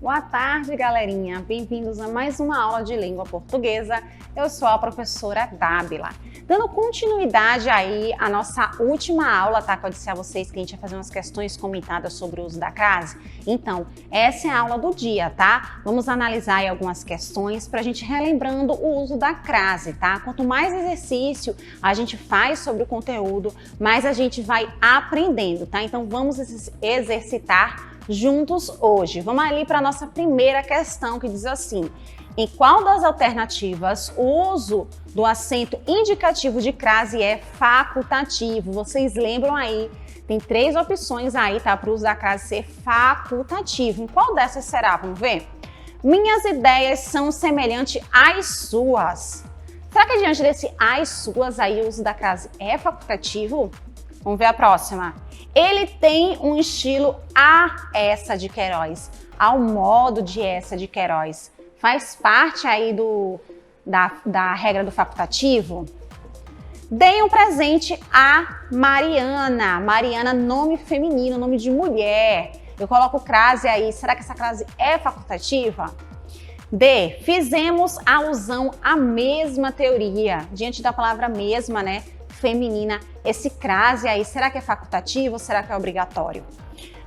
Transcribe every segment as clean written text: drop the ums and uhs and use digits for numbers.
Boa tarde, galerinha! Bem-vindos a mais uma aula de língua portuguesa. Eu sou a professora Dábila. Dando continuidade aí à nossa última aula, tá? Que eu disse a vocês que a gente ia fazer umas questões comentadas sobre o uso da crase. Então, essa é a aula do dia, tá? Vamos analisar aí algumas questões pra gente relembrando o uso da crase, tá? Quanto mais exercício a gente faz sobre o conteúdo, mais a gente vai aprendendo, tá? Então, vamos exercitar juntos hoje. Vamos ali para a nossa primeira questão, que diz assim: em qual das alternativas o uso do acento indicativo de crase é facultativo? Vocês lembram aí? Tem três opções aí, tá? Para o uso da crase ser facultativo. Em qual dessas será? Vamos ver? Minhas ideias são semelhantes às suas. Será que diante desse às suas aí o uso da crase é facultativo? Vamos ver a próxima. Ele tem um estilo a essa de Queiroz, ao modo de essa de Queiroz. Faz parte aí da regra do facultativo? Dei um presente a Mariana. Mariana, nome feminino, nome de mulher. Eu coloco crase aí. Será que essa crase é facultativa? D. Fizemos alusão à mesma teoria. Diante da palavra mesma, né? Feminina, esse crase aí, será que é facultativo ou será que é obrigatório?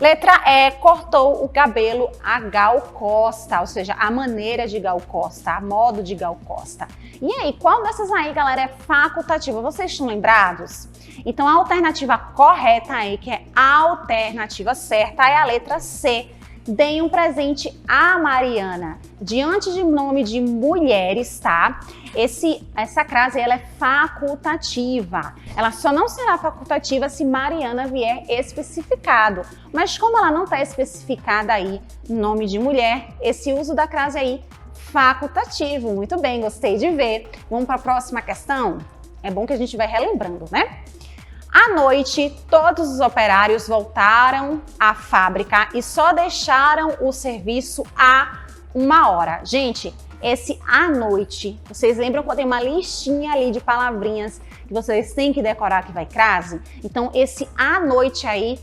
Letra E, cortou o cabelo a Gal Costa, ou seja, a maneira de Gal Costa, a modo de Gal Costa. E aí, qual dessas aí, galera, é facultativa? Vocês estão lembrados? Então, a alternativa correta aí, que é a alternativa certa, é a letra C. Dei um presente a Mariana. Diante de nome de mulheres, tá? Essa crase ela é facultativa. Ela só não será facultativa se Mariana vier especificado. Mas como ela não está especificada aí, nome de mulher, esse uso da crase aí facultativo. Muito bem, gostei de ver. Vamos para a próxima questão? É bom que a gente vai relembrando, né? À noite, todos os operários voltaram à fábrica e só deixaram o serviço há 1 hora. Gente, esse à noite, vocês lembram quando tem uma listinha ali de palavrinhas que vocês têm que decorar que vai crase? Então, esse à noite aí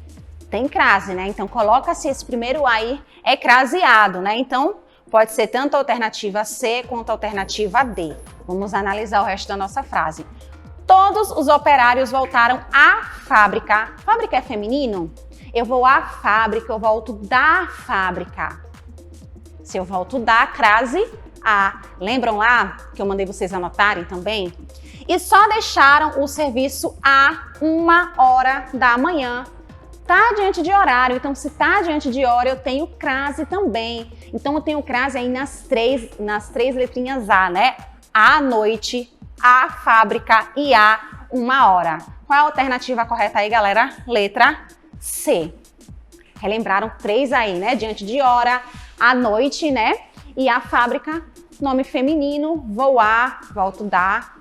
tem crase, né? Então, coloca-se esse primeiro aí, é craseado, né? Então, pode ser tanto a alternativa C quanto a alternativa D. Vamos analisar o resto da nossa frase. Todos os operários voltaram à fábrica. Fábrica é feminino? Eu vou à fábrica, eu volto da fábrica. Se eu volto da, crase a. Lembram lá que eu mandei vocês anotarem também? E só deixaram o serviço a 1 hora da manhã. Tá diante de horário, então se tá diante de hora eu tenho crase também. Então eu tenho crase aí nas três letrinhas A, né? À noite, a fábrica e a 1 hora. Qual é a alternativa correta aí, galera? Letra C. Relembraram 3 aí, né? Diante de hora, à noite, né? E a fábrica, nome feminino, vou a, volto da,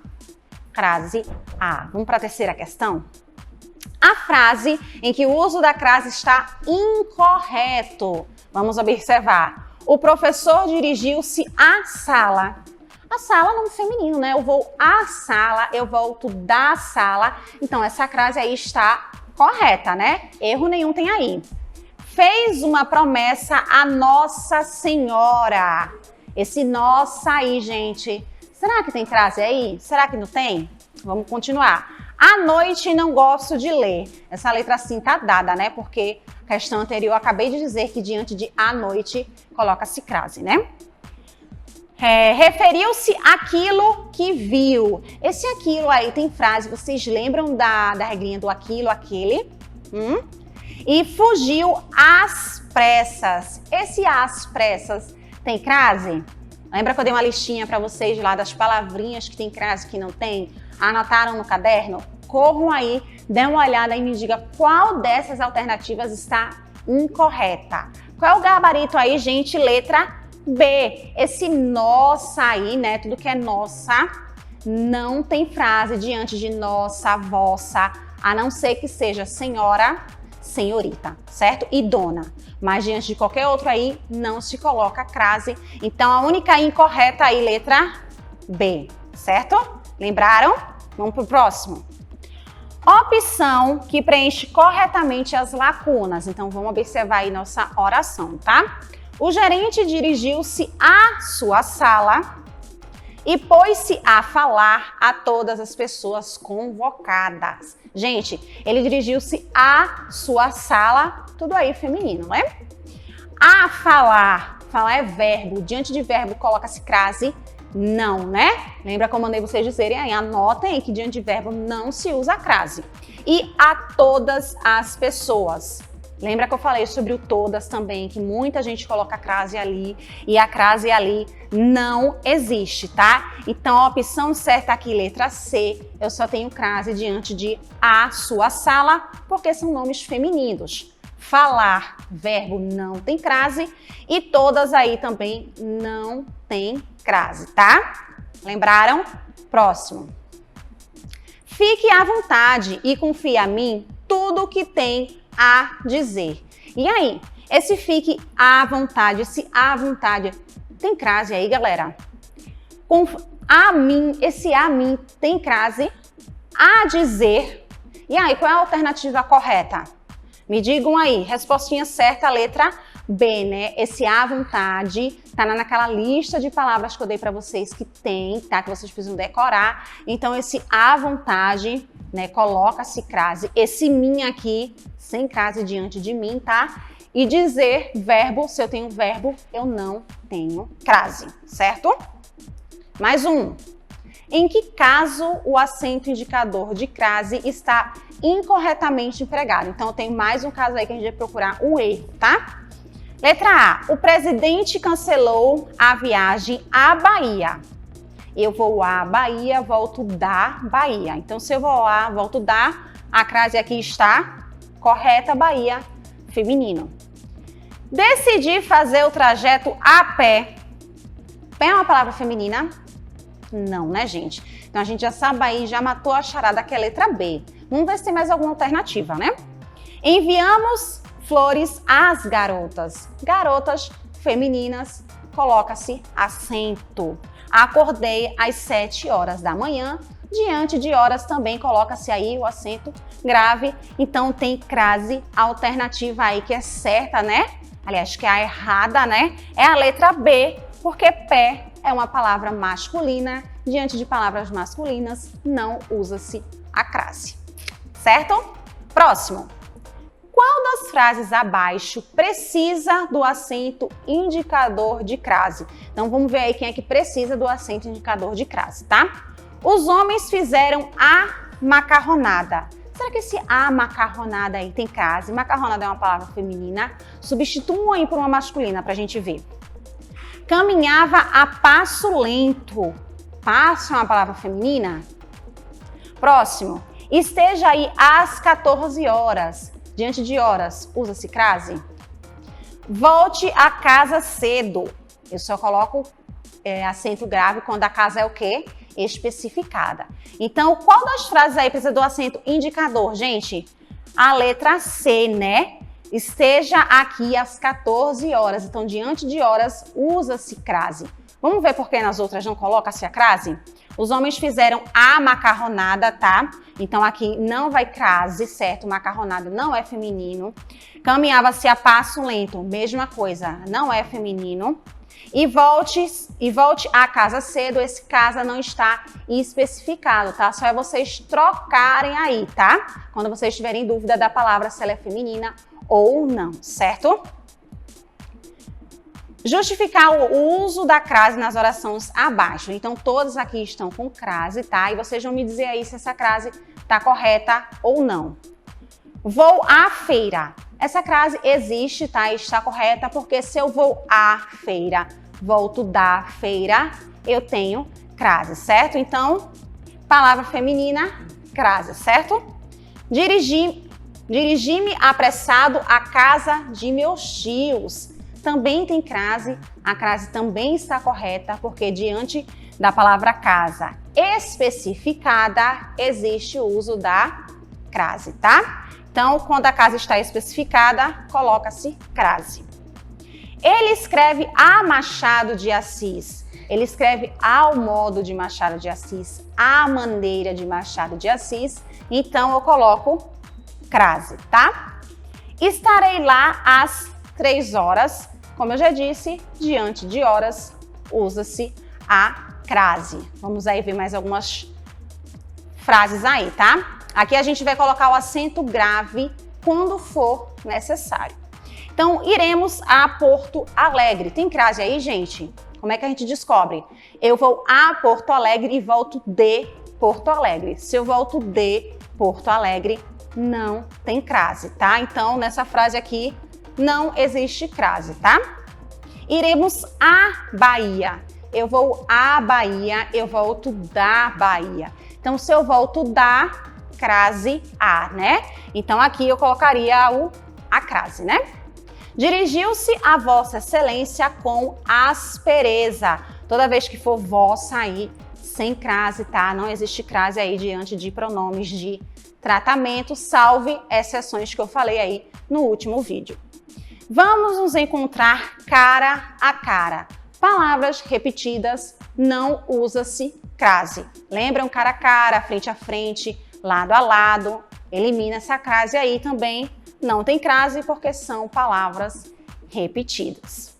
crase a. Vamos para a terceira questão? A frase em que o uso da crase está incorreto. Vamos observar. O professor dirigiu-se à sala. A sala nome feminino, né? Eu vou à sala, eu volto da sala. Então, essa crase aí está correta, né? Erro nenhum tem aí. Fez uma promessa a Nossa Senhora. Esse nossa aí, gente. Será que tem crase aí? Será que não tem? Vamos continuar. À noite não gosto de ler. Essa letra assim tá dada, né? Porque a questão anterior eu acabei de dizer que diante de à noite coloca-se crase, né? Referiu-se àquilo que viu. Esse aquilo aí tem frase, vocês lembram da regrinha do aquilo, aquele? E fugiu às pressas. Esse às pressas tem crase? Lembra que eu dei uma listinha para vocês lá das palavrinhas que tem crase que não tem? Anotaram no caderno? Corram aí, dê uma olhada e me diga qual dessas alternativas está incorreta. Qual é o gabarito aí, gente? Letra B. Esse nossa aí, né? Tudo que é nossa não tem frase diante de nossa, vossa, a não ser que seja senhora, senhorita, certo? E dona. Mas diante de qualquer outro aí, não se coloca crase. Então, a única incorreta aí, letra B, certo? Lembraram? Vamos pro próximo. Opção que preenche corretamente as lacunas. Então, vamos observar aí nossa oração, tá? O gerente dirigiu-se à sua sala e pôs-se a falar a todas as pessoas convocadas. Gente, ele dirigiu-se à sua sala, tudo aí feminino, né? A falar, falar é verbo, diante de verbo coloca-se crase, não, né? Lembra que eu mandei vocês dizerem aí, anotem aí que diante de verbo não se usa crase. E a todas as pessoas. Lembra que eu falei sobre o todas também, que muita gente coloca a crase ali e a crase ali não existe, tá? Então a opção certa aqui, letra C, eu só tenho crase diante de a sua sala, porque são nomes femininos. Falar, verbo não tem crase e todas aí também não tem crase, tá? Lembraram? Próximo. Fique à vontade e confie a mim tudo o que tem a dizer. E aí, esse fique à vontade, esse à vontade, tem crase aí, galera? A mim, esse a mim tem crase, a dizer. E aí, qual é a alternativa correta? Me digam aí, respostinha certa, letra B, né? Esse à vontade tá naquela lista de palavras que eu dei para vocês que tem, tá? Que vocês precisam decorar. Então, esse à vontade, né? Coloca-se crase. Esse mim aqui, sem crase diante de mim, tá? E dizer, verbo, se eu tenho verbo, eu não tenho crase, certo? Mais um. Em que caso o acento indicador de crase está incorretamente empregado? Então, eu tenho mais um caso aí que a gente vai procurar um erro, tá? Letra A. O presidente cancelou a viagem à Bahia. Eu vou à Bahia, volto da Bahia. Então, se eu vou à, volto da, a crase aqui está correta, Bahia, feminino. Decidi fazer o trajeto a pé. Pé é uma palavra feminina? Não, né, gente? Então, a gente já sabe aí, já matou a charada que é a letra B. Vamos ver se tem mais alguma alternativa, né? Enviamos flores às garotas. Garotas femininas, coloca-se acento. Acordei às 7 horas da manhã. Diante de horas também coloca-se aí o acento grave. Então tem crase alternativa aí que é certa, né? Aliás, que é a errada, né? É a letra B, porque pé é uma palavra masculina. Diante de palavras masculinas, não usa-se a crase. Certo? Próximo. Qual das frases abaixo precisa do acento indicador de crase? Então, vamos ver aí quem é que precisa do acento indicador de crase, tá? Os homens fizeram a macarronada. Será que esse a macarronada aí tem crase? Macarronada é uma palavra feminina. Substituam aí por uma masculina pra gente ver. Caminhava a passo lento. Passo é uma palavra feminina? Próximo. Esteja aí às 14 horas. Diante de horas, usa-se crase? Volte a casa cedo. Eu só coloco acento grave quando a casa é o quê? Especificada. Então, qual das frases aí precisa do acento indicador, gente? A letra C, né? Esteja aqui às 14 horas. Então, diante de horas, usa-se crase. Vamos ver por que nas outras não coloca-se a crase? Os homens fizeram a macarronada, tá? Então, aqui não vai crase, certo? Macarronada não é feminino. Caminhava-se a passo lento, mesma coisa, não é feminino. E volte a casa cedo, esse casa não está especificado, tá? Só é vocês trocarem aí, tá? Quando vocês tiverem dúvida da palavra, se ela é feminina ou não, certo? Justificar o uso da crase nas orações abaixo. Então, todas aqui estão com crase, tá? E vocês vão me dizer aí se essa crase tá correta ou não. Vou à feira. Essa crase existe, tá? E está correta, porque se eu vou à feira, volto da feira, eu tenho crase, certo? Então, palavra feminina, crase, certo? Dirigi-me apressado à casa de meus tios. Também tem crase, a crase também está correta, porque diante da palavra casa especificada, existe o uso da crase, tá? Então, quando a casa está especificada, coloca-se crase. Ele escreve a Machado de Assis. Ele escreve ao modo de Machado de Assis, à maneira de Machado de Assis. Então, eu coloco crase, tá? Estarei lá às 3 horas. Como eu já disse, diante de horas, usa-se a crase. Vamos aí ver mais algumas frases aí, tá? Aqui a gente vai colocar o acento grave quando for necessário. Então, iremos a Porto Alegre. Tem crase aí, gente? Como é que a gente descobre? Eu vou a Porto Alegre e volto de Porto Alegre. Se eu volto de Porto Alegre, não tem crase, tá? Então, nessa frase aqui, não existe crase, tá? Iremos à Bahia. Eu vou à Bahia, eu volto da Bahia. Então, se eu volto da, crase a, né? Então, aqui eu colocaria a crase, né? Dirigiu-se a Vossa Excelência com aspereza. Toda vez que for vossa aí, sem crase, tá? Não existe crase aí diante de pronomes de tratamento, salve exceções que eu falei aí no último vídeo. Vamos nos encontrar cara a cara. Palavras repetidas, não usa-se crase. Lembram cara a cara, frente a frente, lado a lado. Elimina essa crase aí também. Não tem crase porque são palavras repetidas.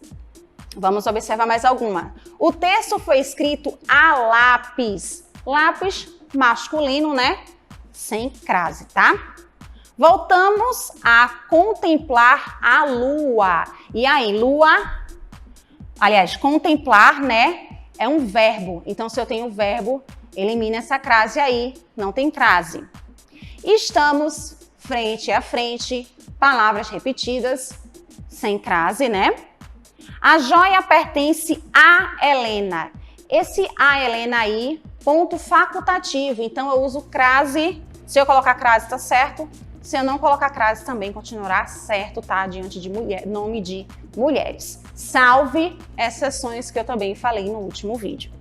Vamos observar mais alguma. O texto foi escrito a lápis. Lápis masculino, né? Sem crase, tá? Voltamos a contemplar a lua. E aí, lua, aliás, contemplar, né? É um verbo. Então, se eu tenho verbo, elimina essa crase aí, não tem crase. Estamos frente a frente, palavras repetidas, sem crase, né? A joia pertence a Helena. Esse a Helena aí, ponto facultativo. Então, eu uso crase. Se eu colocar crase, tá certo. Se eu não colocar crase, também continuará certo, tá? Diante de mulher, nome de mulheres. Salve exceções que eu também falei no último vídeo.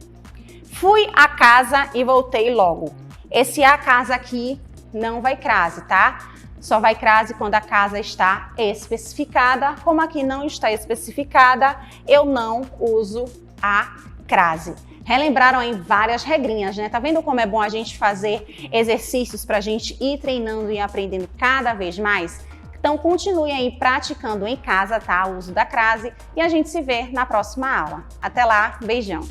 Fui à casa e voltei logo. Esse a casa aqui não vai crase, tá? Só vai crase quando a casa está especificada. Como aqui não está especificada, eu não uso a crase. Relembraram aí várias regrinhas, né? Tá vendo como é bom a gente fazer exercícios para a gente ir treinando e aprendendo cada vez mais? Então continue aí praticando em casa, tá? O uso da crase e a gente se vê na próxima aula. Até lá, beijão!